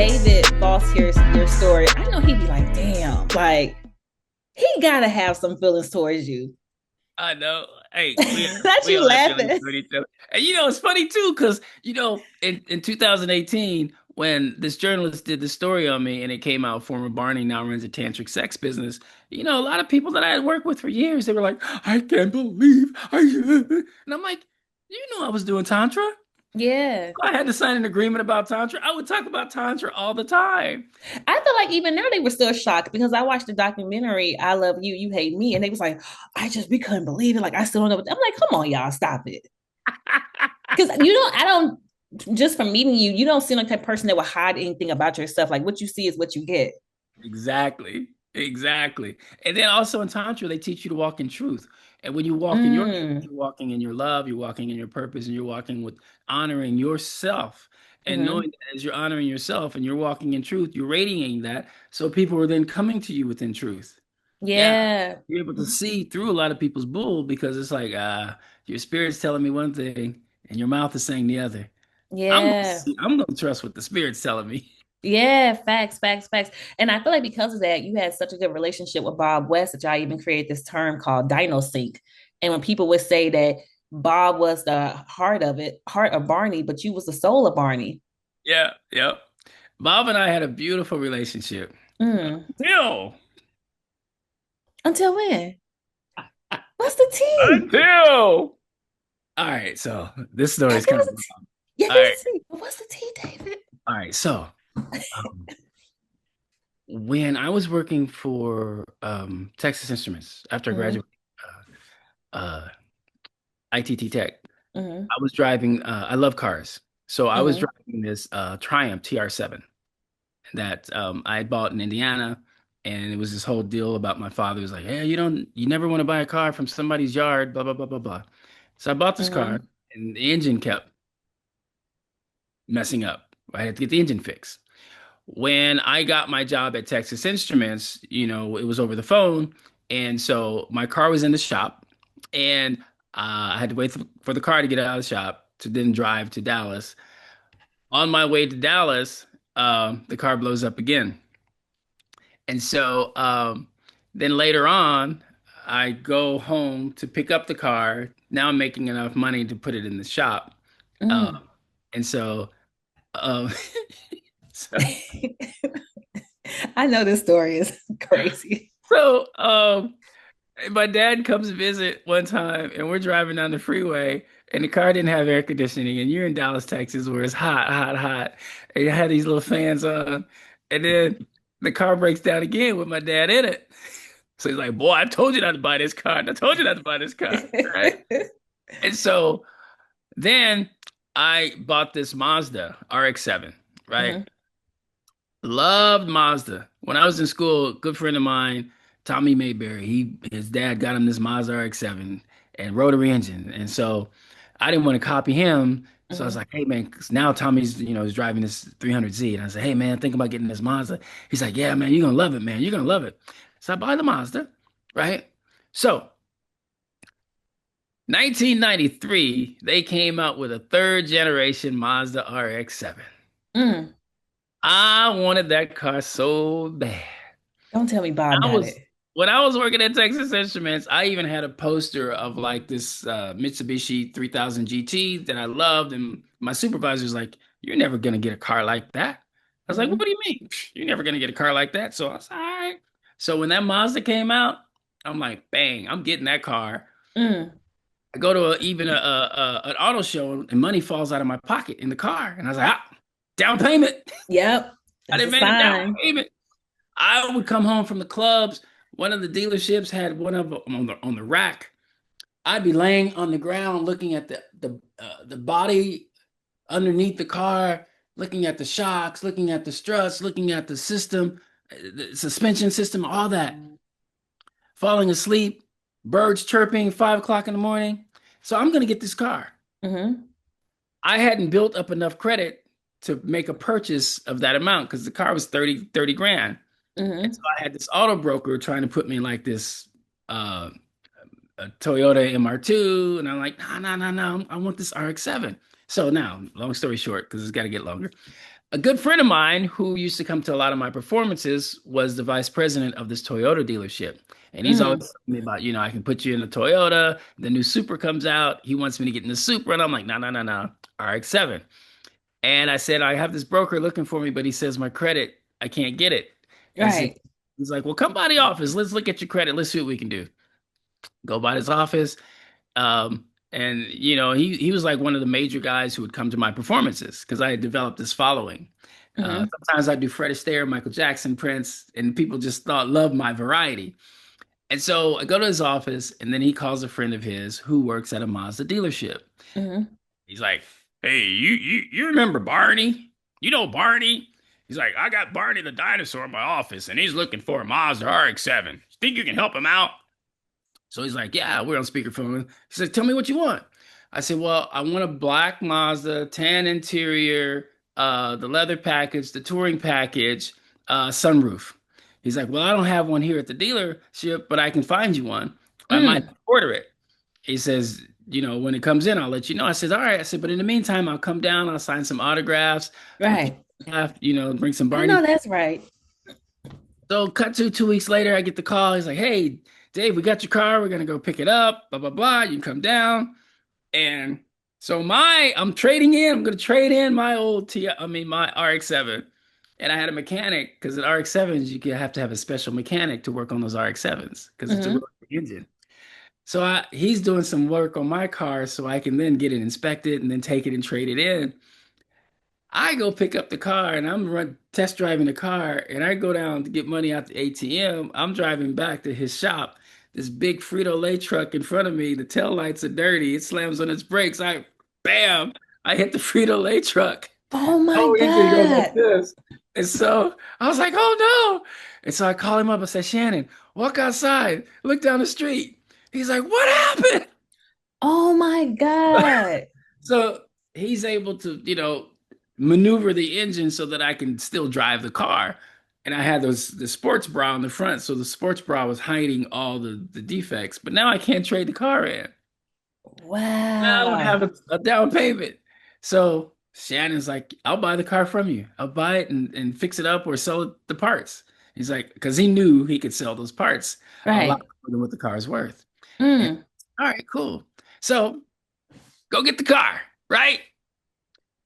David Boss hears your story, I know he'd be like, damn, like he gotta have some feelings towards you. I know. Hey, Not we you all have feelings laughing. for each other. And it's funny too, because in 2018, when this journalist did the story on me and it came out, former Barney now runs a tantric sex business. A lot of people that I had worked with for years, they were like, I can't believe I and I'm like, you know I was doing tantra. Yeah. I had to sign an agreement about tantra. I would talk about tantra all the time. I feel like even now they were still shocked because I watched the documentary I Love You, You Hate Me, and they was like, we couldn't believe it. Like I still don't know. I'm like, come on, y'all, stop it. Because I don't just from meeting you, you don't seem like that person that will hide anything about yourself. Like what you see is what you get. Exactly. Exactly. And then also in Tantra, they teach you to walk in truth. And when you walk in your truth, Mm. you're walking in your love, you're walking in your purpose, and you're walking with honoring yourself. And Hmm. knowing that as you're honoring yourself and you're walking in truth, you're radiating that. So people are then coming to you within truth. Yeah. Yeah. You're able to see through a lot of people's bull because it's like, your spirit's telling me one thing and your mouth is saying the other. Yeah. I'm gonna trust what the spirit's telling me. Yeah, facts, facts, facts. And I feel like because of that, you had such a good relationship with Bob West that y'all even created this term called Dino Sync. And when people would say that Bob was the heart of Barney, but you was the soul of Barney. Yeah, yeah. Bob and I had a beautiful relationship. Mm. Until, Until when? What's the tea? until. All right, so this story Yeah, is give kind us of the tea. Yeah, all give right. us the tea. What's the tea, David? All right, so um, when I was working for Texas Instruments after I Mm-hmm. graduated uh, ITT Tech, Mm-hmm. I was driving. I love cars, so I was Mm-hmm. driving this Triumph TR7 that I had bought in Indiana, and it was this whole deal about my father was like, "Hey, you never want to buy a car from somebody's yard, blah blah blah blah blah." So I bought this car, Mm-hmm. and the engine kept messing up. I had to get the engine fixed. When I got my job at Texas Instruments, it was over the phone, and so my car was in the shop, and I had to wait for the car to get out of the shop to then drive to Dallas. On my way to Dallas, the car blows up again. And so then later on, I go home to pick up the car. Now I'm making enough money to put it in the shop. Mm. And so, um, so, I know this story is crazy. so my dad comes to visit one time and we're driving down the freeway and the car didn't have air conditioning. And you're in Dallas, Texas, where it's hot, hot, hot. And you had these little fans on. And then the car breaks down again with my dad in it. So he's like, boy, I told you not to buy this car. I told you not to buy this car. Right. And so then I bought this Mazda RX-7, right? Hmm. Loved Mazda. When I was in school, a good friend of mine, Tommy Mayberry, his dad got him this Mazda RX-7 and rotary engine. And so I didn't want to copy him. So I was Hmm. like, hey man, 'cause now Tommy's, he's driving this 300Z. And I said, hey man, think about getting this Mazda. He's like, yeah, man, you're gonna love it, man. You're gonna love it. So I buy the Mazda, right? So 1993, they came out with a third generation Mazda RX-7. Mm. I wanted that car so bad. Don't tell me Bob I got was it. when I was working at Texas Instruments, I even had a poster of like this Mitsubishi 3000 GT that I loved, and my supervisor was like, "You're never gonna get a car like that." I was like, "What Hmm. do you mean? You're never gonna get a car like that?" So I was like, "All right." So when that Mazda came out, I'm like, "Bang! I'm getting that car." Mm. I go to even an auto show, and money falls out of my pocket in the car, and I was like, "Ah, down payment." Yep. I That's a didn't make a down sign. payment. I would come home from the clubs. One of the dealerships had one of them on the rack. I'd be laying on the ground looking at the body underneath the car, looking at the shocks, looking at the struts, looking at the system, the suspension system, all that. Falling asleep, birds chirping 5 o'clock in the morning. So I'm gonna get this car. Hmm. I hadn't built up enough credit to make a purchase of that amount because the car was 30 grand. And so Hmm. I had this auto broker trying to put me in like this uh a Toyota MR2, and I'm like, no, no, no, no, I want this RX-7. So now, long story short, because it's got to get longer. A good friend of mine who used to come to a lot of my performances was the vice president of this Toyota dealership. And he's always Mm-hmm. telling me about, I can put you in a Toyota. The new Super comes out. He wants me to get in the Super. And I'm like, no, no, no, no. RX-7. And I said, I have this broker looking for me, but he says my credit, I can't get it. He said, Right. he's like, well, come by the office. Let's look at your credit. Let's see what we can do. Go by his office. And he was like one of the major guys who would come to my performances because I had developed this following. Mm-hmm. Sometimes I do Fred Astaire, Michael Jackson, Prince, and people just loved my variety. And so I go to his office, and then he calls a friend of his who works at a Mazda dealership. Mm-hmm. He's like, "Hey, you remember Barney? You know Barney?" He's like, "I got Barney the dinosaur in my office, and he's looking for a Mazda RX-7. Think you can help him out?" So he's like, "Yeah, we're on speakerphone." He said, "Tell me what you want." I said, "Well, I want a black Mazda, tan interior, the leather package, the touring package, sunroof." He's like, "Well, I don't have one here at the dealership, but I can find you one. I might Mm. order it." He says, "When it comes in, I'll let you know." I said, "All right." I said, "But in the meantime, I'll come down, I'll sign some autographs, I'll keep Right. bring some I know Barney." that's right. So cut to 2 weeks later, I get the call. He's like, "Hey, Dave, we got your car. We're gonna go pick it up. Blah blah blah. You can come down." And so I'm trading in. I'm gonna trade in my my RX-7. And I had a mechanic because at RX-7s have to have a special mechanic to work on those RX-7s because it's a Mm-hmm. real engine. So he's doing some work on my car so I can then get it inspected and then take it and trade it in. I go pick up the car and I'm test driving the car and I go down to get money out the ATM. I'm driving back to his shop. This big Frito-Lay truck in front of me. The tail lights are dirty. It slams on its brakes. Bam! I hit the Frito-Lay truck. Oh my Oh, engine goes like God. this. And so I was like, oh no. And so I call him up. I said, Shannon, walk outside. Look down the street. He's like, what happened? Oh my God. So he's able to, maneuver the engine so that I can still drive the car. And I had the sports bra on the front, so the sports bra was hiding all the defects. But now I can't trade the car in. Now I don't Wow. have a down payment. So Shannon's like, I'll buy the car from you. I'll buy it and fix it up or sell it the parts. He's like, because he knew he could sell those parts a lot Right. more than what the car is worth. And Mm. all right, cool. So go get the car, right?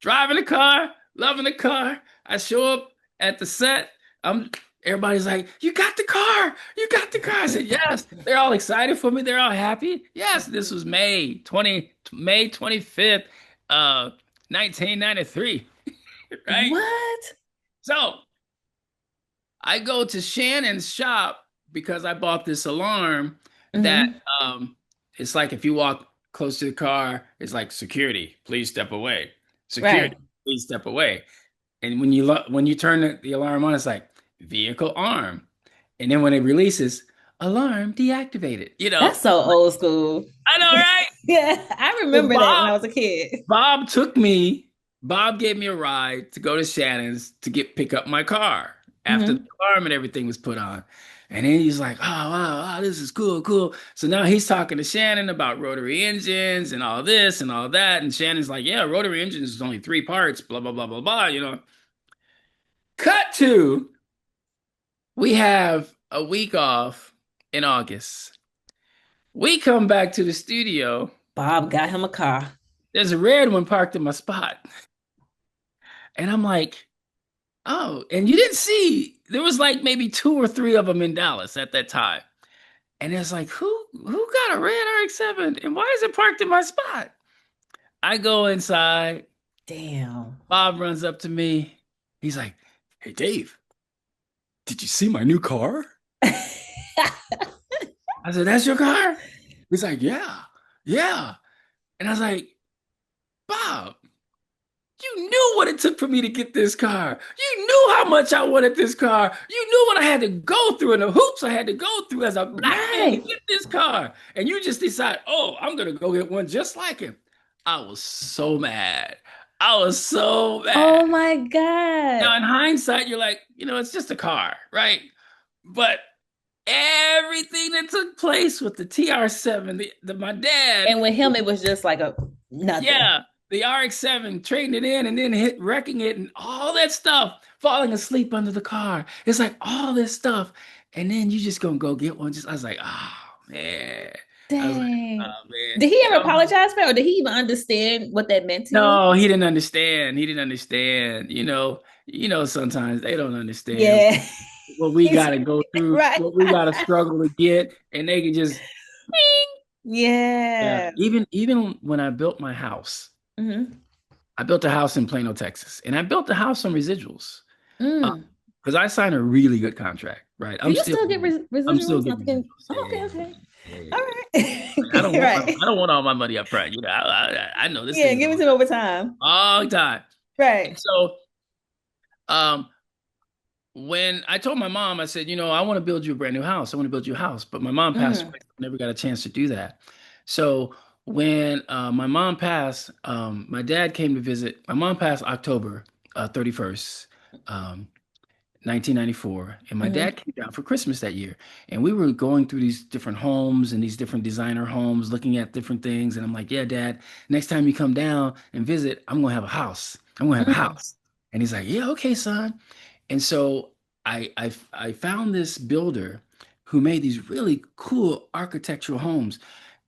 Driving the car, loving the car. I show up at the set. I'm Everybody's like, "You got the car! You got the car!" I said, "Yes." They're all excited for me. They're all happy. Yes, this was May 25th, 1993, right? What? So I go to Shannon's shop because I bought this alarm that Mm-hmm. um it's like if you walk close to the car, it's like security, please step away. Security, Right. please step away. And when you turn the alarm on, it's like vehicle arm. And then when it releases, alarm deactivated. That's so old school. I know, right? Yeah, I So remember that when I was a kid. Bob took me, Bob gave me a ride to go to Shannon's to pick up my car after the Hmm. alarm and everything was put on. And then he's like, "Oh, wow, wow, this is cool, cool." So now he's talking to Shannon about rotary engines and all this and all that. And Shannon's like, "Yeah, rotary engines is only three parts, blah, blah, blah, blah, blah. Cut to, we have a week off in August. We come back to the studio. Bob got him a car. There's a red one parked in my spot. And I'm like, oh, and you didn't see, there was like maybe two or three of them in Dallas at that time. And it's like, who got a red RX-7 and why is it parked in my spot? I go inside. Damn. Bob runs up to me. He's like, "Hey, Dave, did you see my new car?" I said, "That's your car?" He's like, "Yeah, yeah." And I was like, "Bob, you knew what it took for me to get this car. You knew how much I wanted this car. You knew what I had to go through and the hoops I had to go through as a black man to Right. get this car. And you just decide, oh, I'm going to go get one just like him." I was so mad. I was so mad. Oh my God. Now, in hindsight, you're like, it's just a car, right? But everything that took place with the TR7, my dad, And with him, it was just like a yeah, nothing. the RX-7, trading it in and then wrecking it and all that stuff, falling asleep under the car. It's like all this stuff. And then you just gonna go get one. Just I was like, oh man. I was like, Dang. oh man. Did he ever So apologize for it, or did he even understand what that meant to you? no, he didn't understand. He didn't understand. Sometimes they don't understand Yeah. what we He's gotta go through, right. what we gotta struggle to get, and they can just yeah. Yeah. Even when I built my house, Hmm. I built a house in Plano, Texas, and I built the house on residuals. Mm. Because I signed a really good contract, right? Do you still get I'm still residuals? getting Nothing. residuals. Oh, okay, Yeah, okay. yeah, yeah, All yeah. right. Like, Right. I don't want all my money up front. I know this Yeah, thing give it goes to him over time. a long time. And Right. so, um, when I told my mom, I said, I want to build you a brand new house. I want to build you a house. But my mom passed Mm. away. I never got a chance to do that. So when my mom passed, my dad came to visit. My mom passed October 31st, um, 1994. And my Hmm. dad came down for Christmas that year. And we were going through these different homes and these different designer homes, looking at different things. And I'm like, yeah, Dad, next time you come down and visit, I'm going to have a house. I'm going to have a Mm. house. And he's like, yeah, okay, son. And so I found this builder who made these really cool architectural homes.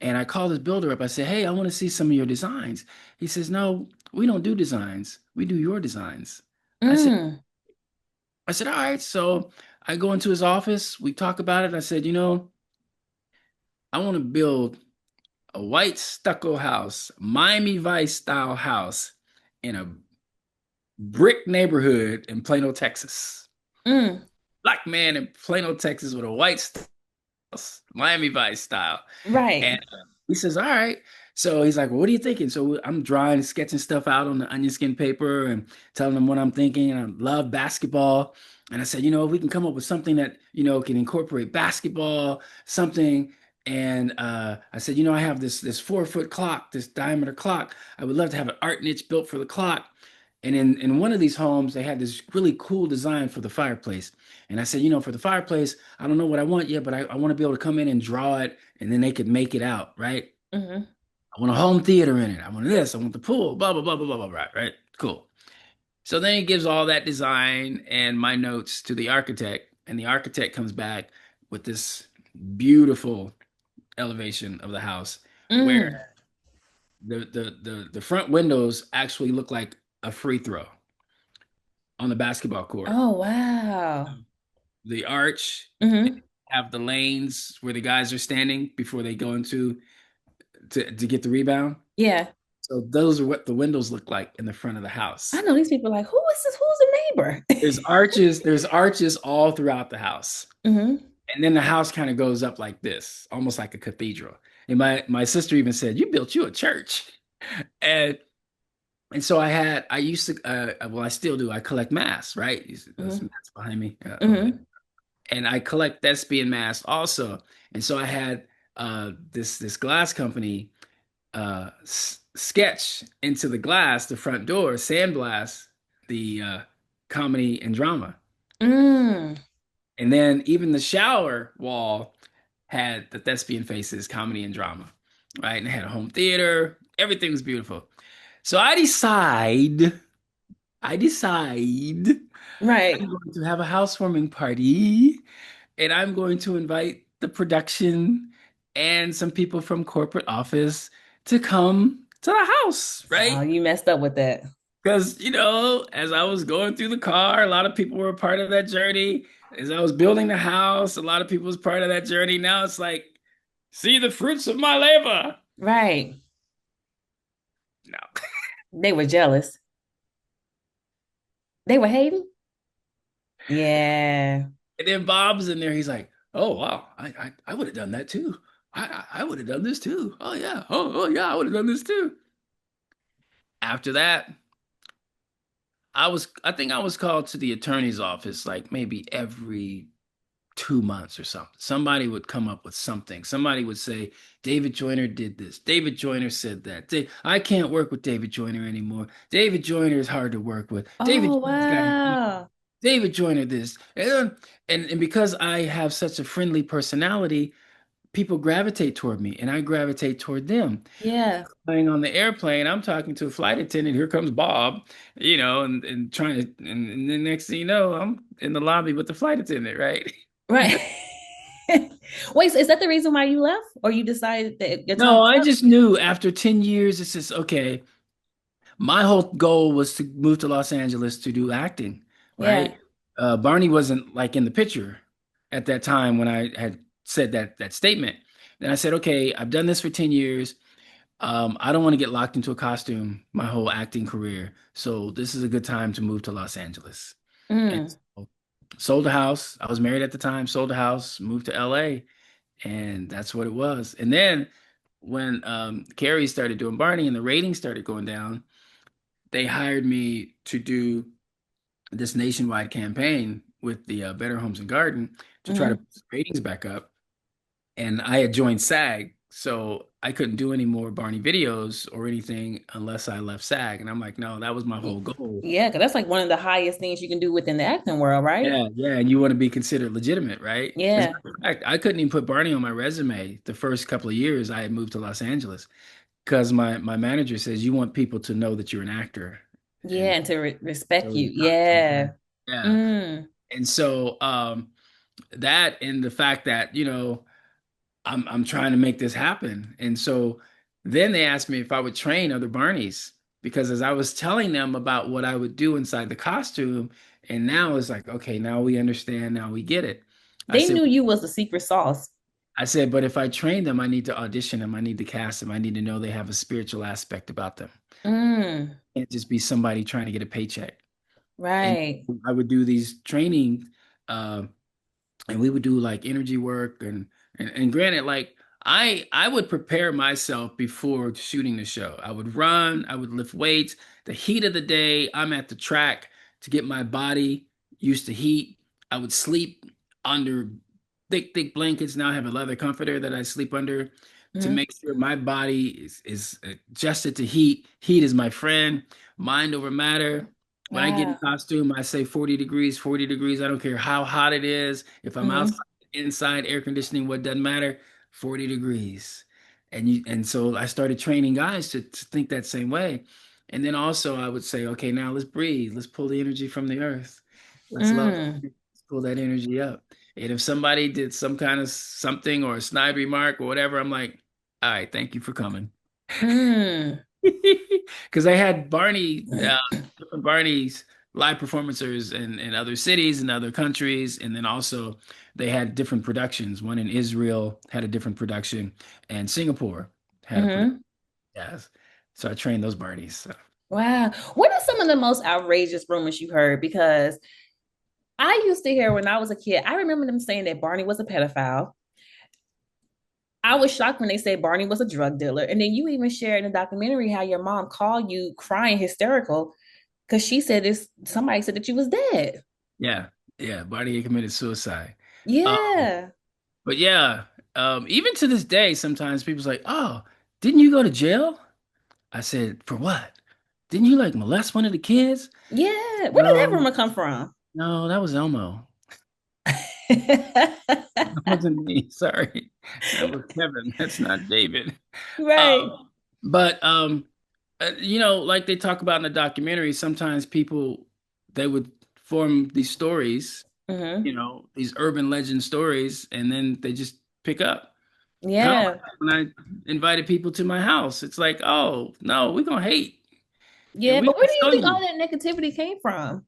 And I called this builder up. I said, hey, I want to see some of your designs. He says, no, we don't do designs. We do your designs. I said, Mm. I said, all right. So I go into his office. We talk about it. I said, I want to build a white stucco house, Miami Vice style house in a brick neighborhood in Plano, Texas. Mm. Black man in Plano, Texas with a white house, Miami Vice style. And Right. he says, all right. So he's like, well, what are you thinking? So I'm drawing, sketching stuff out on the onion skin paper and telling him what I'm thinking. And I love basketball. And I said, if we can come up with something that, can incorporate basketball, something. And I said, I have this 4 foot clock, this diameter clock. I would love to have an art niche built for the clock. And in one of these homes, they had this really cool design for the fireplace. And I said, for the fireplace, I don't know what I want yet, but I want to be able to come in and draw it and then they could make it out, right? Hmm. I want a home theater in it. I want this. I want the pool, blah, blah, blah, blah, blah, blah, right? Cool. So then he gives all that design and my notes to the architect, and the architect comes back with this beautiful elevation of the house where Mm. the front windows actually look like a free throw on the basketball court. Oh, wow. The arch Hmm. have the lanes where the guys are standing before they go into to get the rebound. Yeah. So those are what the windows look like in the front of the I house. know these people like, who is this? Who's the neighbor? There's arches all throughout the house. Hmm. And then the house kind of goes up like this, almost like a cathedral. And my sister even said, "You built you a church." And so I used to well I still do. I collect masks, right? There's Hmm. masks behind me over there. Hmm. And I collect thespian masks also. And so I had this glass company sketch into the glass, the front door, sandblast the comedy and drama. Mm. And then even the shower wall had the thespian faces, comedy and drama, right? And it had a home theater. Everything was beautiful. So I decide I'm Right. going to have a housewarming party and I'm going to invite the production and some people from corporate office to come to the house, Oh, right? you messed up with that. Because, as I was going through the car, a lot of people were a part of that journey. As I was building the house, a lot of people was part of that journey. Now it's like, see the fruits of my labor. Right. No. They were jealous. They were hating. Yeah. And then Bob's in there. He's like, oh, wow. I would have done that too. I would have done this too. Oh, yeah. Oh, yeah. I would have done this too. After that, I think I was called to the attorney's office like maybe every 2 months or something. Somebody would come up with something. Somebody would say, David Joyner did this. David Joyner said that. I can't work with David Joyner anymore. David Joyner is hard to work with. David Oh, Joyner's got an ego. wow. David Joyner this. And because I have such a friendly personality, people gravitate toward me and I gravitate toward them. Yeah. Flying on the airplane, I'm talking to a flight attendant. Here comes Bob, and trying to, and the next thing you know, I'm in the lobby with the flight attendant, right? Right. Wait, so is that the reason why you left? Or you decided that your time No, was I up? just knew after 10 years, it's just okay. My whole goal was to move to Los Angeles to do acting, Yeah. right? Barney wasn't like in the picture at that time when I had said that statement. And I said, okay, I've done this for 10 years. I don't want to get locked into a costume my whole acting career. So this is a good time to move to Los Angeles. And Mm. so sold a house. I was married at the time, sold a house, moved to LA, and that's what it was. And then when Carrie started doing Barney and the ratings started going down, they hired me to do this nationwide campaign with the Better Homes and Garden to try to Mm. put the ratings back up. And I had joined SAG, so I couldn't do any more Barney videos or anything unless I left SAG. And I'm like, no, that was my whole goal. Yeah, because that's like one of the highest things you can do within the acting world, right? Yeah, yeah, and you want to be considered legitimate, right? As a Yeah. matter of fact, I couldn't even put Barney on my resume the first couple of years I had moved to Los Angeles because my manager says you want people to know that you're an actor, Yeah, and and to respect so you. Yeah. yeah, Mm. and so that and the fact that I'm trying to make this happen. And so then they asked me if I would train other Barneys because as I was telling them about what I would do inside the costume, and now it's like, okay, now we understand, now we get it. I They said, knew you was the secret sauce. but if I train them, I need to audition them, I need to cast them, I need to know they have a spiritual aspect about them. Mm. It can't just be somebody trying to get a paycheck. And Right. I would do these training uh, and we would do like energy work and granted like I would prepare myself before shooting the show. I would run, I would lift weights. The heat of the day, I'm at the track to get my body used to heat. I would sleep under thick blankets. Now I have a leather comforter that I sleep under to Mhm. make sure my body is adjusted to heat. Heat is my friend, mind over matter. When I get in Wow. costume, I say 40 degrees, 40 degrees. I don't care how hot it is. If I'm Hmm. outside, inside, air conditioning, what doesn't matter, 40 degrees. And so I started training guys to think that same way. And then also I would say, okay, now let's breathe. Let's pull the energy from the earth. Let's love, Mm. let's pull that energy up. And if somebody did some kind of something or a snide remark or whatever, I'm like, all right, thank you for coming. Mm. Because I had different Barney's live performances in other cities and other countries, and then also they had different productions. One in Israel had a different production, and Singapore had a production. Hmm. Yes, so I trained those Barneys. So. Wow. What are some of the most outrageous rumors you heard? Because I used to hear when I was a kid, I remember them saying that Barney was a pedophile. I was shocked when they said Barney was a drug dealer. And then you even shared in the documentary how your mom called you crying hysterical because she said this, somebody said that you was dead. Yeah, yeah, Barney had committed suicide. Um, Yeah. but yeah, even to this day, sometimes people's like, "Oh, didn't you go to jail?" I said, "For what? Didn't you like molest one of the kids?" Yeah. Where did that No, rumor come from? no, that was Elmo. That wasn't me. Sorry. That was Kevin. That's not David. Right. But like they talk about in the documentary, sometimes people they would form these stories, Hmm. these urban legend stories, and then they just pick up. Kind of Yeah. like when I invited people to my house. It's like, oh no, we're gonna hate. And Yeah. we But where can do you show think you. all that negativity came from?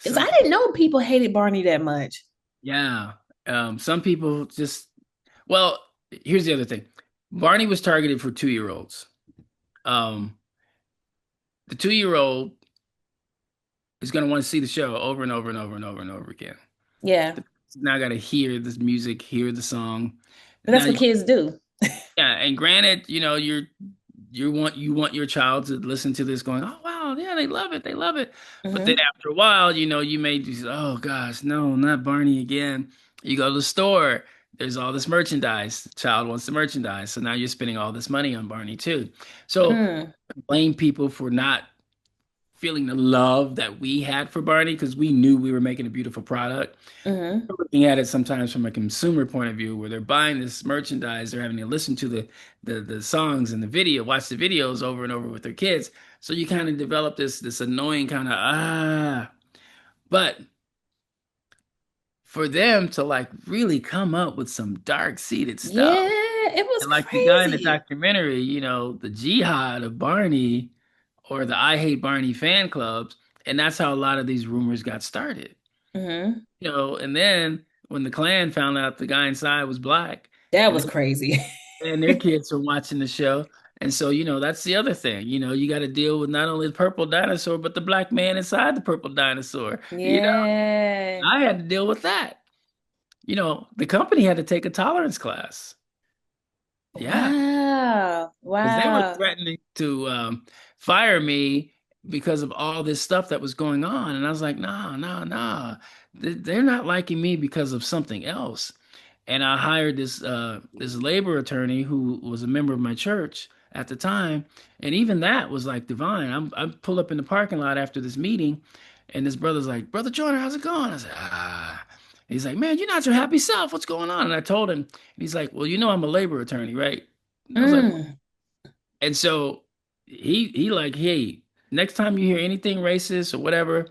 Because I Some didn't know people hated Barney that much. yeah. Some people just well, here's the other thing. Barney was targeted for 2-year-olds. Um, the 2-year-old is going to want to see the show over and over and over and over and over again. Yeah. Now got to hear this music, hear the song. But Now, that's what kids do. yeah, and granted, you want your child to listen to this, going, oh wow, yeah, they love it, they love it. But then Hmm. after a while, you may just, oh gosh, no, not Barney again. You go to the store, there's all this merchandise. The child wants the merchandise, so now you're spending all this money on Barney too. So Mm. blame people for not feeling the love that we had for Barney because we knew we were making a beautiful product. Mm-hmm. We're looking at it sometimes from a consumer point of view, where they're buying this merchandise, they're having to listen to the songs and the video, watch the videos over and over with their kids. So you kind of develop this annoying kind of but for them to like really come up with some dark seated stuff. Yeah, it was And like the guy in the crazy. documentary, the jihad of Barney or the I Hate Barney fan clubs. And that's how a lot of these rumors got started. Mm-hmm. And then when the Klan found out the guy inside was black That and, was crazy. and their kids were watching the show. And so, that's the other thing. You got to deal with not only the purple dinosaur, but the black man inside the purple dinosaur. Yeah. I had to deal with that. The company had to take a tolerance class. Yeah. Wow. Because they were Wow. threatening to fire me because of all this stuff that was going on. And I was like, nah, nah, nah. They're not liking me because of something else. And I hired this labor attorney who was a member of my church at the time. And even that was like divine. I pull up in the parking lot after this meeting, and this brother's like, Brother Joyner, how's it going? I said, ah. He's like, man, you're not your happy self. What's going on? And I told him, and he's like, well, I'm a labor attorney, right? And I was like, Mm. and so he like, hey, next time you hear anything racist or whatever,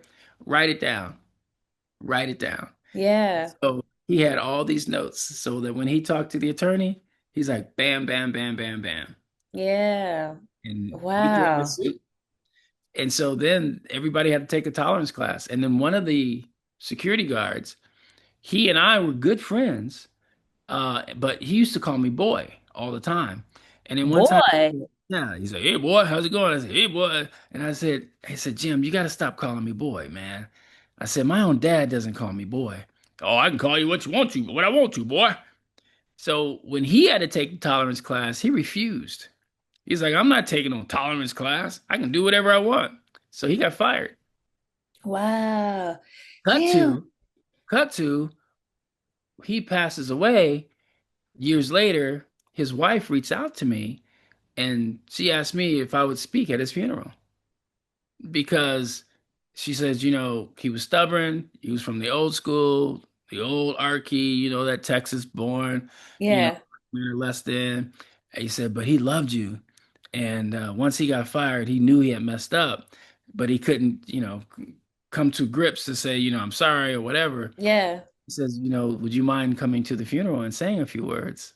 write it down. Write it down. Yeah. So he had all these notes so that when he talked to the attorney, he's like, bam, bam, bam, bam, bam. Yeah. And we threatened to Wow. sue. And so then everybody had to take a tolerance class. And then one of the security guards, he and I were good friends. But he used to call me boy all the time. And then one time, Boy. yeah, he's like, "Hey boy, how's it going?" I said, "Hey boy," and I said, "Jim, you got to stop calling me boy, man." I said, "My own dad doesn't call me boy." Oh, I can call you what you want to, what I want to, boy. So when he had to take the tolerance class, he refused. He's like, "I'm not taking no tolerance class. I can do whatever I want." So he got fired. Wow. Cut Damn. to, cut to, he passes away. Years later, his wife reached out to me and she asked me if I would speak at his funeral because she says, he was stubborn. He was from the old school, the old 𝐼𝐸, that Texas born, you know, Yeah. less than. And he said, but he loved you. And once he got fired, he knew he had messed up, but he couldn't, come to grips to say, I'm sorry or whatever. Yeah. He says, would you mind coming to the funeral and saying a few words?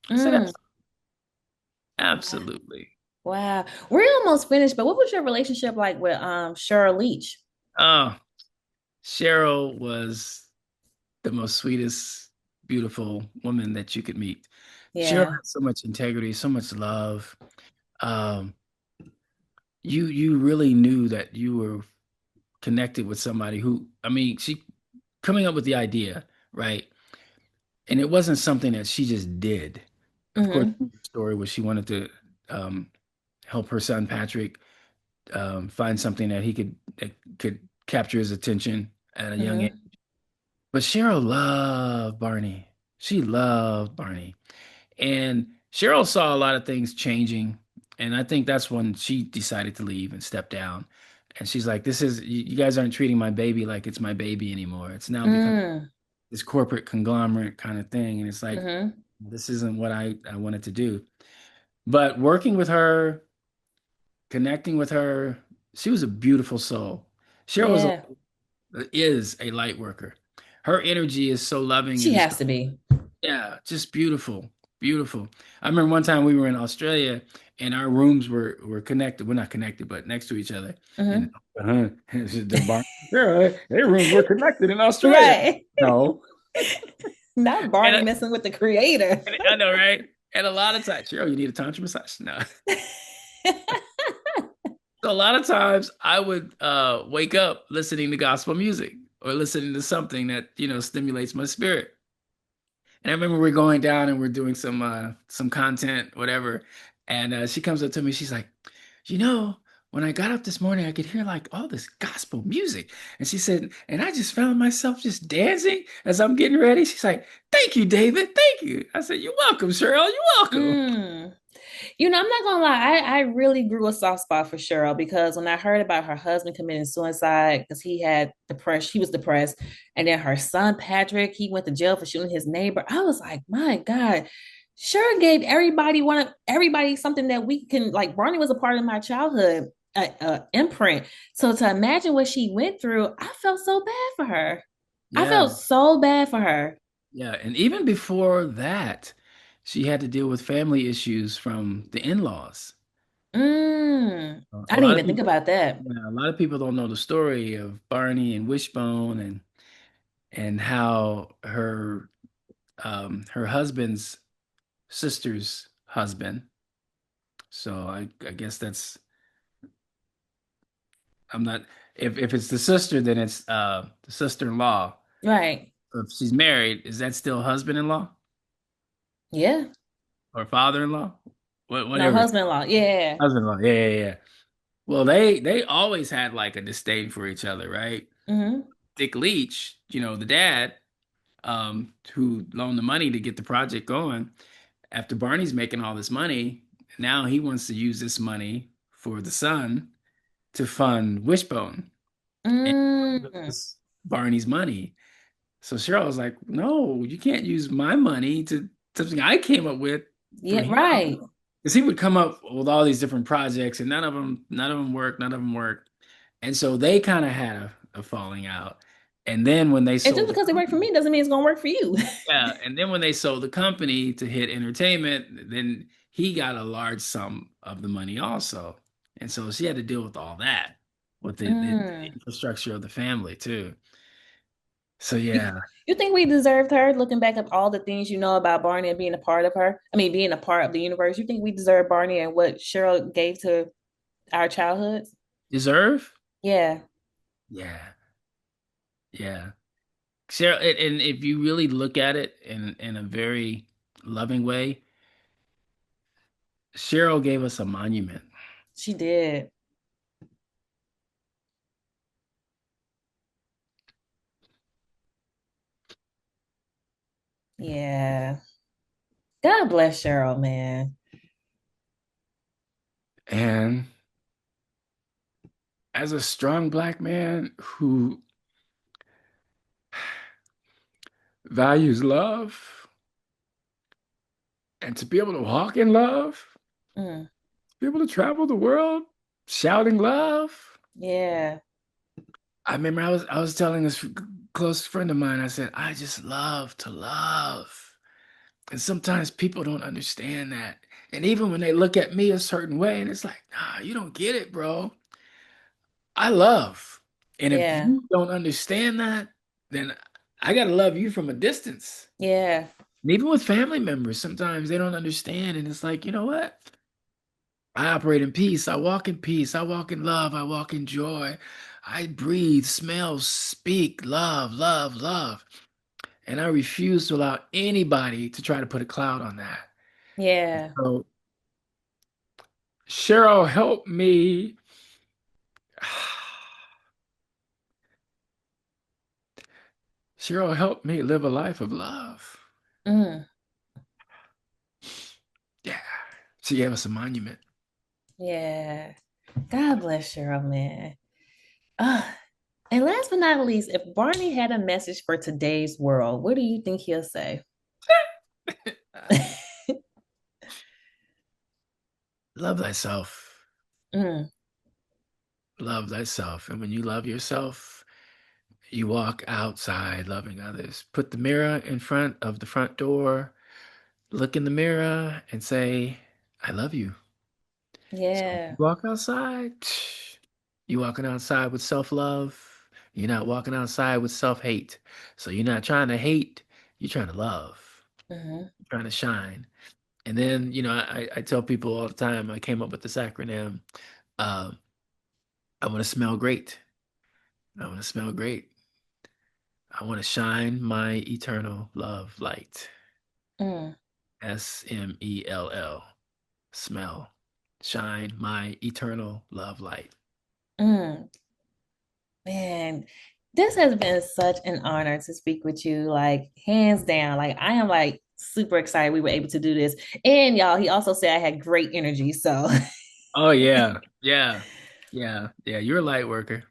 I said, Mm. absolutely. Wow. We're almost finished, but what was your relationship like with Sheryl Leach? Oh, Cheryl was the most sweetest, beautiful woman that you could meet. Cheryl Yeah. had so much integrity, so much love. Um, you really knew that you were connected with somebody who, I mean, she coming up with the idea, right? And it wasn't something that she just did. Of course, Mm-hmm. the story was she wanted to um, help her son Patrick find something that could capture his attention at a young age. Mm-hmm. But Cheryl loved Barney. She loved Barney. And Cheryl saw a lot of things changing. And I think that's when she decided to leave and step down. And she's like, you guys aren't treating my baby like it's my baby anymore. It's now become Mm. this corporate conglomerate kind of thing. And it's like, Mm-hmm. this isn't what I wanted to do. But working with her, connecting with her, she was a beautiful soul. Cheryl Yeah. is a light worker. Her energy is so loving She and has to be. yeah, just beautiful, beautiful. I remember one time we were in Australia and our rooms were connected. We're not connected, but next to each other. And Mm-hmm. the bar, yeah, their rooms were connected in Australia. Right. No, Not and Barney messing with the creator. I know, right? And a lot of times, Cheryl, you need a tantra massage. No. So a lot of times I would wake up listening to gospel music or listening to something that, stimulates my spirit. And I remember we're going down and we're doing some content, whatever. And she comes up to me, she's like, you know, when I got up this morning, I could hear like all this gospel music. And she said, and I just found myself just dancing as I'm getting ready. She's like, thank you, David. Thank you. I said, you're welcome, Cheryl. You're welcome. Mm. I'm not gonna lie, I really grew a soft spot for Cheryl because when I heard about her husband committing suicide because he was depressed, and then her son Patrick, he went to jail for shooting his neighbor. I was like, my God, Cheryl gave everybody something that we can like. Barney was a part of my childhood imprint. So to imagine what she went through, I felt so bad for her. I Yeah. felt so bad for her. Yeah. And even before that, she had to deal with family issues from the in-laws. I A didn't lot of even think people, about that. yeah, a lot of people don't know the story of Barney and Wishbone and how her husband's sister's husband. So I guess that's I'm not if it's the sister, then it's the sister-in-law. Right. If she's married, is that still husband-in-law Yeah. or father-in-law? No, Whatever. husband-in-law. Yeah. Husband-in-law. Yeah, yeah, yeah. Well, they always had like a disdain for each other, right? Hmm. Dick Leach, the dad, who loaned the money to get the project going, after Barney's making all this money, now he wants to use this money for the son to fund Wishbone. And Mm. it's Barney's money. So Cheryl was like, no, you can't use my money to something I came up with for Yeah, him. right. Because he would come up with all these different projects and none of them worked, none of them worked. And so they kind of had a falling out. And then when they And just sold the because it worked for company, me doesn't mean it's gonna work for you. yeah, and then when they sold the company to Hit Entertainment, then he got a large sum of the money also. And so she had to deal with all that, with the Mm. infrastructure of the family too. So You, yeah, you think we deserved her, looking back at all the things you know about Barney and being a part of her? I mean, being a part of the universe. You think we deserve Barney and what Cheryl gave to our childhoods? deserve? Yeah, Yeah, yeah. Cheryl, and if you really look at it in a very loving way, Cheryl gave us a monument. she did. Yeah. God bless Cheryl, man. And as a strong black man who values love and to be able to walk in love, Mm. be able to travel the world shouting love. Yeah. I remember I was telling this close friend of mine, I said, I just love to love. And sometimes people don't understand that. And even when they look at me a certain way, and it's like, nah, you don't get it, bro. I love. And if Yeah. you don't understand that, then I gotta love you from a distance. Yeah. And even with family members, sometimes they don't understand. And it's like, you know what? I operate in peace. I walk in peace. I walk in love. I walk in joy. I breathe, smell, speak love, love, love. And I refuse to allow anybody to try to put a cloud on that. Yeah. So, Cheryl, help me. Cheryl, help me live a life of love. Mm. Yeah. She gave us a monument. Yeah. God bless Cheryl, man. Ah, and last but not least, if Barney had a message for today's world, what do you think he'll say? Love thyself. Mm. Love thyself. And when you love yourself, you walk outside loving others. Put the mirror in front of the front door, look in the mirror, and say, I love you. So you Yeah. walk outside, you walking outside with self-love. You're not walking outside with self-hate. So you're not trying to hate, you're trying to love, Hmm. you're trying to shine. And then, I tell people all the time, I came up with this acronym. Uh, I want to smell great. I want to smell great. I want to shine my eternal love light. Mm. SMELL. Smell. shine my eternal love light. Mm, man, this has been such an honor to speak with you. Like, hands down. Like, I am like super excited we were able to do this. And y'all, he also said I had great energy. So Oh yeah, yeah, yeah, yeah. You're a light worker.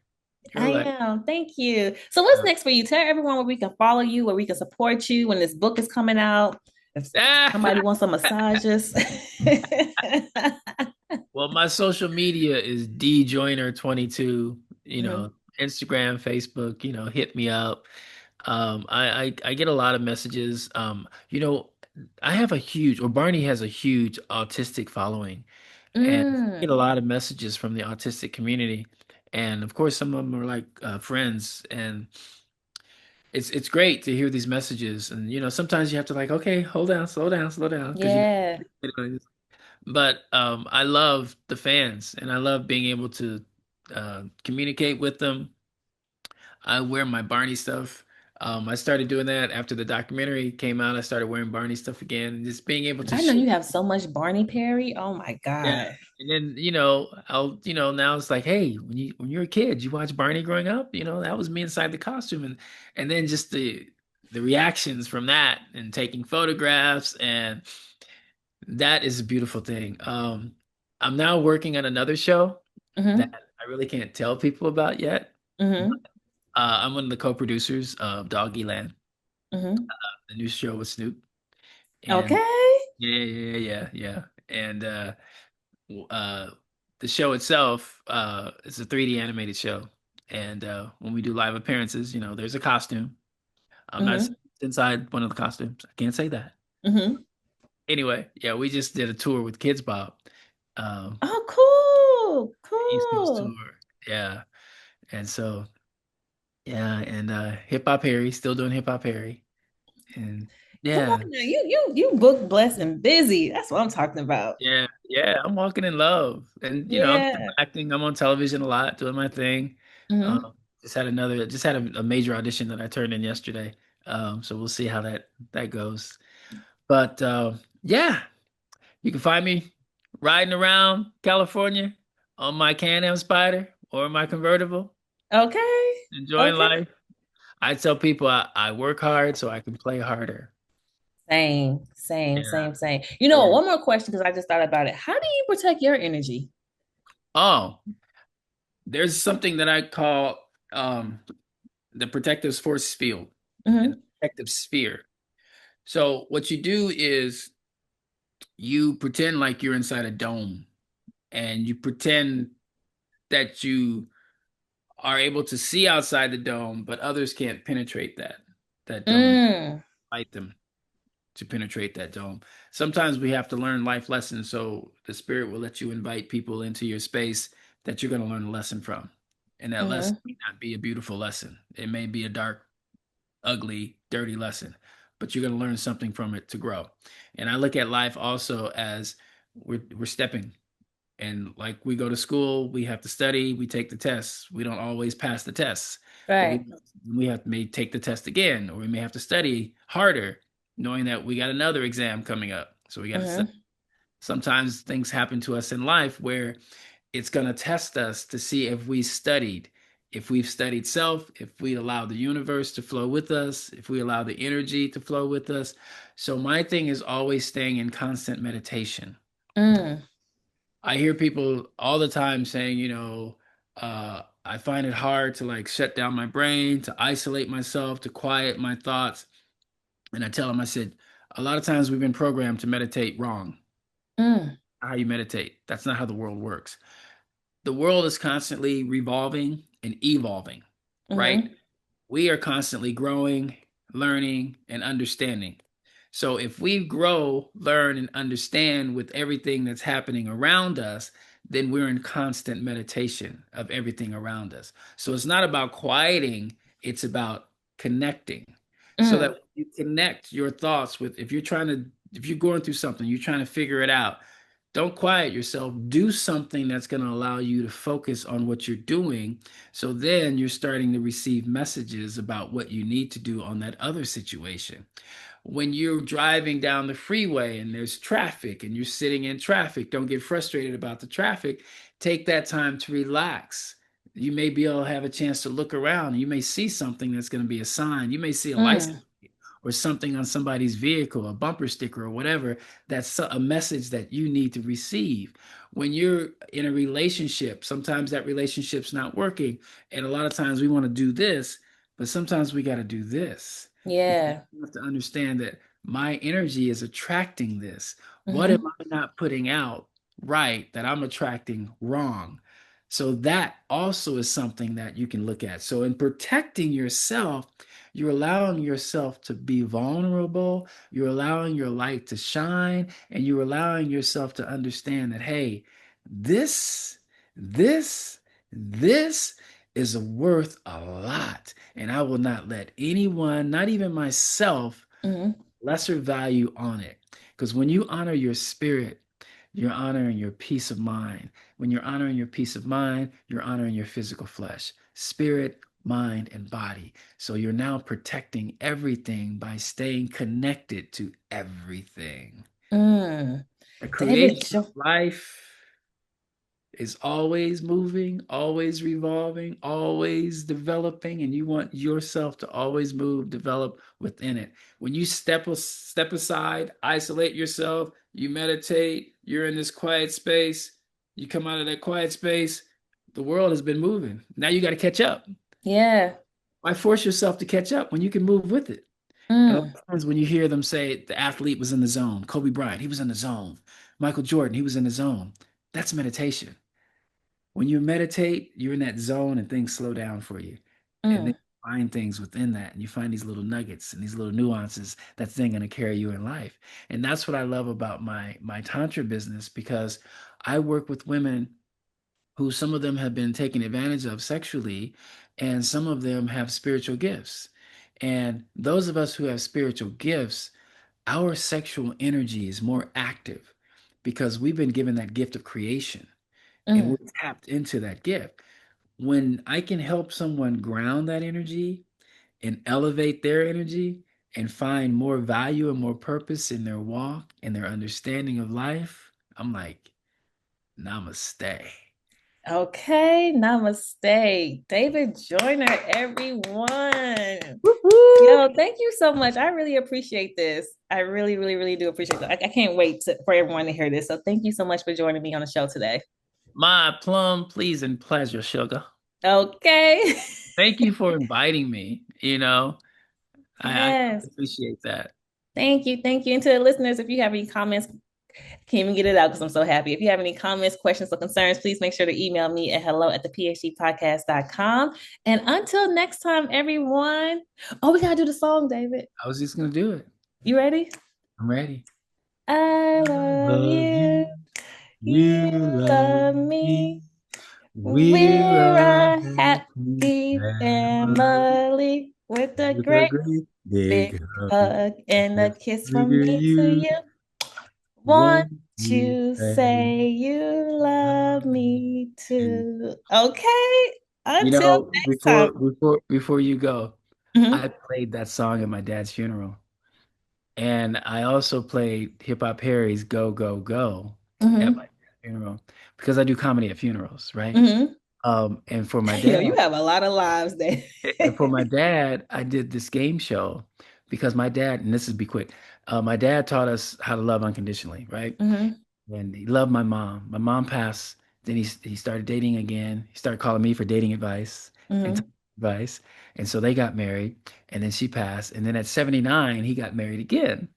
You're a I light. am. Thank you. So what's next for you? Tell everyone where we can follow you, where we can support you when this book is coming out. If somebody wants some massages. Well, my social media is djoyner22. Mhm. Instagram, Facebook. Hit me up. I get a lot of messages. I have a huge, or Barney has a huge autistic following, and I get a Mm. lot of messages from the autistic community, and of course, some of them are like friends, and it's great to hear these messages. And sometimes you have to like, okay, hold down, slow down, because Yeah. but I love the fans, and I love being able to communicate with them. I wear my Barney stuff. I started doing that after the documentary came out. I started wearing Barney stuff again, and just being able to I know share. you have so much Barney Perry. Oh my Yeah. God. And then, I'll, now it's like, hey, when you're a kid, you watch Barney growing up, that was me inside the costume. And then just the reactions from that and taking photographs, and that is a beautiful thing. I'm now working on another show that Mm-hmm. I really can't tell people about yet. Mm-hmm. I'm one of the co-producers of Doggyland, Mm-hmm. the new show with Snoop. And Okay. yeah, yeah, yeah, yeah. And w- uh, the show itself is a 3D animated show. And when we do live appearances, there's a costume. I'm not Mm-hmm. inside one of the costumes. I can't say that. Mm-hmm. Anyway, yeah, we just did a tour with Kids Bob. Um, Oh, cool. East Coast tour. Cool. Yeah. And so, yeah, and Hip Hop Harry, still doing Hip Hop Harry. And Come yeah, on now. You book blessed and busy. That's what I'm talking about. yeah, yeah, I'm walking in love. And I'm still Yeah. acting. I'm on television a lot, doing my thing. Mm-hmm. Just had a major audition that I turned in yesterday. So we'll see how that goes. But yeah, you can find me riding around California on my Can-Am Spider or my convertible, Okay. enjoying Okay. life. I tell people I work hard so I can play harder. Same, same, Yeah. same, same. You know, Yeah. one more question because I just thought about it. How do you protect your energy? Oh, there's something that I call the protective force field and the Mm-hmm. protective sphere. So what you do is you pretend like you're inside a dome, and you pretend that you are able to see outside the dome, but others can't penetrate that dome, Mm. fight them to penetrate that dome. Sometimes we have to learn life lessons, so the spirit will let you invite people into your space that you're going to learn a lesson from. And that lesson Mm-hmm. may not be a beautiful lesson. It may be a dark, ugly, dirty lesson, but you're going to learn something from it to grow. And I look at life also as we're stepping. And like we go to school, we have to study, we take the tests. We don't always pass the tests, but we Right. we have to may take the test again, or we may have to study harder, knowing that we got another exam coming up. So we got to study. Mm-hmm. Sometimes things happen to us in life where it's going to test us to see if we studied, if we've studied self, if we allow the universe to flow with us, if we allow the energy to flow with us. So my thing is always staying in constant meditation. Mm. I hear people all the time saying, I find it hard to like shut down my brain, to isolate myself, to quiet my thoughts. And I tell them, I said, a lot of times we've been programmed to meditate wrong. Mm. How you meditate. That's not how the world works. The world is constantly revolving and evolving, right? Mm-hmm. We are constantly growing, learning, and understanding. So if we grow, learn, and understand with everything that's happening around us, then we're in constant meditation of everything around us. So it's not about quieting, it's about connecting. So that Mm. when you connect your thoughts with, if you're going through something, you're trying to figure it out, Don't quiet yourself. Do something that's going to allow you to focus on what you're doing. So then you're starting to receive messages about what you need to do on that other situation. When you're driving down the freeway and there's traffic and you're sitting in traffic, don't get frustrated about the traffic. Take that time to relax. You may be able to have a chance to look around. You may see something that's going to be a sign. You may see a license Mm, or something on somebody's vehicle, a bumper sticker or whatever, that's a message that you need to receive. When you're in a relationship, sometimes that relationship's not working. And a lot of times we want to do this, but sometimes we got to do this. Because yeah. you have to understand that my energy is attracting this. What am Hmm. I not putting out right that I'm attracting wrong? So that also is something that you can look at. So in protecting yourself, you're allowing yourself to be vulnerable. You're allowing your light to shine, and you're allowing yourself to understand that, hey, this, this, this is worth a lot. And I will not let anyone, not even myself, Hmm. lesser value on it. Because when you honor your spirit, you're honoring your peace of mind. When you're honoring your peace of mind, you're honoring your physical flesh, spirit, mind, and body. So you're now protecting everything by staying connected to everything. Mm. The David, creation of life is always moving, always revolving, always developing, and you want yourself to always move, develop within it. When you step aside, isolate yourself, you meditate, you're in this quiet space, you come out of that quiet space, the world has been moving. Now you got to catch up. yeah. Why force yourself to catch up when you can move with it? And a lot Mm. of times when you hear them say the athlete was in the zone, Kobe Bryant, he was in the zone. Michael Jordan, he was in the zone. That's meditation. When you meditate, you're in that zone and things slow down for you. And then Mm. you find things within that and you find these little nuggets and these little nuances that's then going to carry you in life. And that's what I love about my tantra business because I work with women who some of them have been taken advantage of sexually and some of them have spiritual gifts. And those of us who have spiritual gifts, our sexual energy is more active because we've been given that gift of creation and we're Mm. tapped into that gift. When I can help someone ground that energy and elevate their energy and find more value and more purpose in their walk and their understanding of life, I'm like, namaste. Okay, namaste. David Joyner, everyone. Woo-hoo! Yo, thank you so much. I really appreciate this. I really, really, really do appreciate it. I can't wait for everyone to hear this. So thank you so much for joining me on the show today. My plum, please and pleasure, sugar. Okay. Thank you for inviting me. I Yes. appreciate that. Thank you. Thank you. And to the listeners, if you have any comments, can't even get it out because I'm so happy. If you have any comments, questions, or concerns, please make sure to email me at hello@thephcpodcast.com. And until next time, everyone. Oh, we gotta do the song, David. I was just gonna do it. You ready? I'm ready. I I love love you. you. You You love love me. me. We're We're a a happy happy family family with a with a great great big big hug. hug and a Just kiss for from me to you, you. Want won't you to say say you love love me me? too. Okay. You Until know, next time. before you go, I Mhm, played that song at my dad's funeral. And I also played Hip Hop Harry's Go Go Go at my mhm, funeral because I do comedy at funerals, right? mhm. And for my Yo, dad, you have a lot of lives there. I did this game show because my dad, and this is be quick, my dad taught us how to love unconditionally, right? Mhm, And he loved my mom. My mom passed. Then he started dating again. He started calling me for dating advice and mhm, advice. And so they got married. And then she passed. And then at 79, he got married again.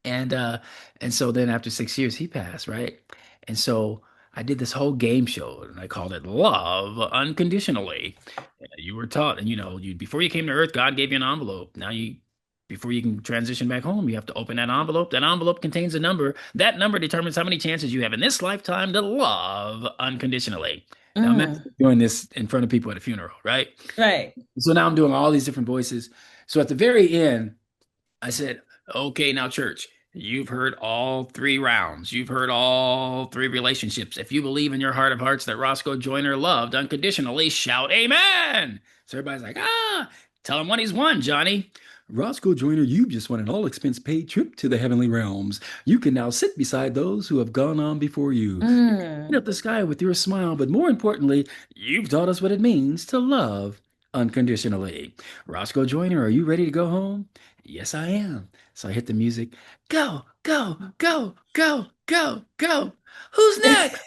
And uh and so then after 6 years he passed, right? And so I did this whole game show and I called it Love Unconditionally. You were taught, and you before you came to Earth, God gave you an envelope. Now you before you can transition back home, you have to open that envelope. That envelope contains a number. That number determines how many chances you have in this lifetime to love unconditionally. Now mhm. imagine doing this in front of people at a funeral, right? Right. So now I'm doing all these different voices. So at the very end, I said, okay, now church. You've heard all three rounds. You've heard all three relationships. If you believe in your heart of hearts that Roscoe Joyner loved unconditionally, shout amen. So everybody's like, ah, tell him what he's won, Johnny. Roscoe Joyner, you've just won an all expense paid trip to the heavenly realms. You can now sit beside those who have gone on before you. Light Mm. up the sky with your smile, but more importantly, you've taught us what it means to love unconditionally. Roscoe Joyner, are you ready to go home? Yes, I am. So I hit the music. Go, go, go, go, go, go. Who's next?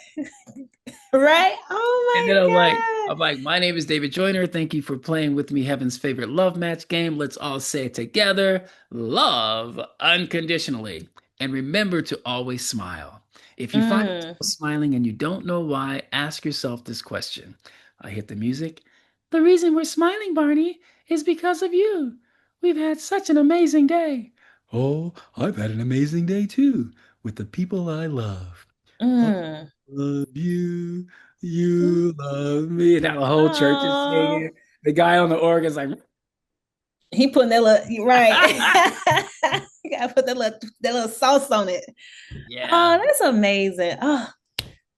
Right? And then Oh my I'm like, my name is David Joyner. Thank you for playing with me, Heaven's favorite love match game. Let's all say it together. Love unconditionally. And remember to always smile. If you find God. yourself smiling and you don't know why, ask yourself this question. I hit the music. The reason we're smiling, Barney, is because of you. We've had such an amazing day. Oh, I've had an amazing day too, with the people I love. I Mm. love you. You love me. Now the whole church is Oh, singing. The guy on the organ's like, he putting that little right. You gotta put that little sauce on it. yeah. Oh, that's amazing. Oh,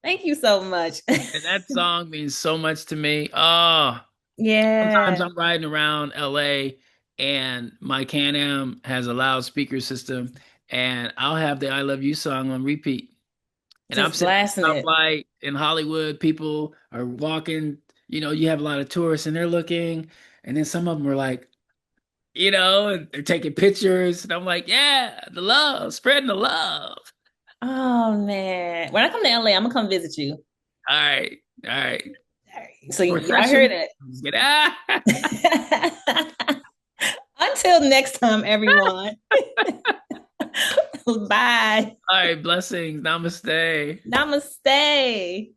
thank you so much. And that song means so much to me. Oh, sometimes Yeah, I'm riding around LA and my Can-Am has a loudspeaker system and I'll have the I Love You song on repeat. And I'm just sitting at blasting a it. stoplight in Hollywood. People are walking, you have a lot of tourists and they're looking. And then some of them are like, and they're taking pictures. And I'm like, yeah, the love, spreading the love. Oh man, when I come to LA, I'm gonna come visit you. All right. All right. All right. So y'all heard Refreshing. it. Ah! Until next time, everyone. Bye. All right. Blessings. Namaste. Namaste.